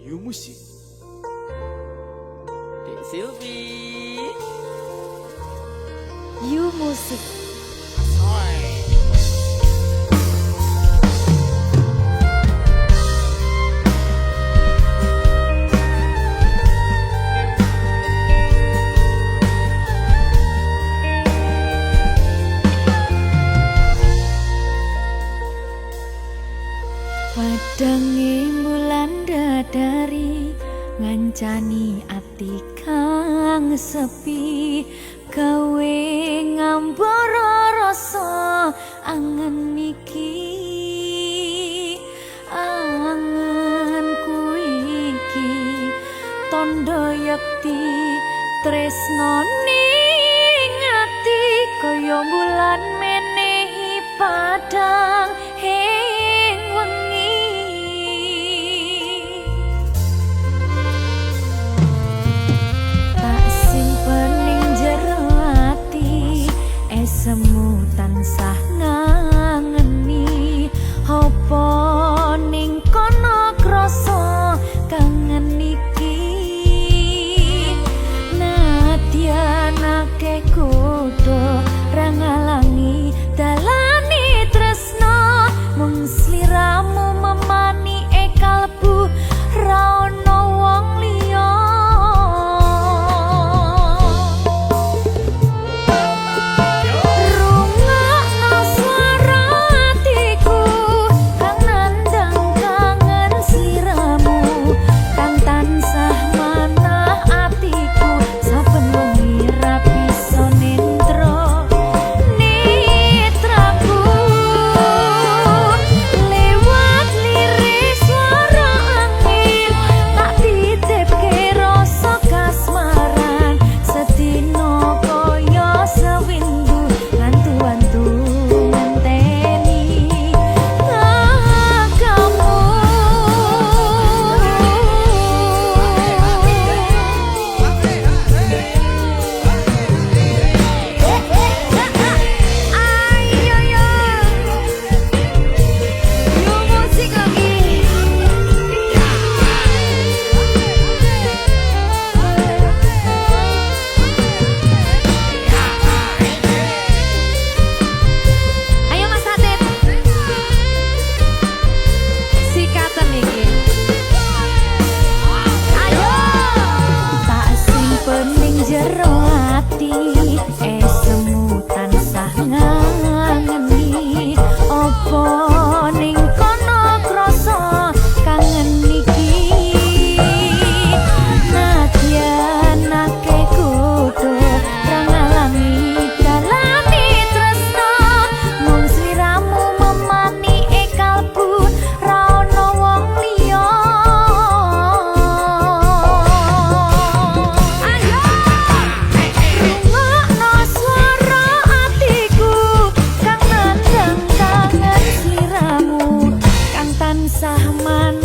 You Musik. Dek Silvi. You Musik. Padange bulan dadari ngancani ati kang sepi gawe ngambara rasa angen iki angenku iki tondo yakti tresno ning ati kaya bulan menehi padang ing wengi semu tansah ngangeni apa ning kono krasa kangen iki nadyan akeh kudu ra ngalangi dalane tresno mung sliramu memani kalbu ra ono wong liya. Sahman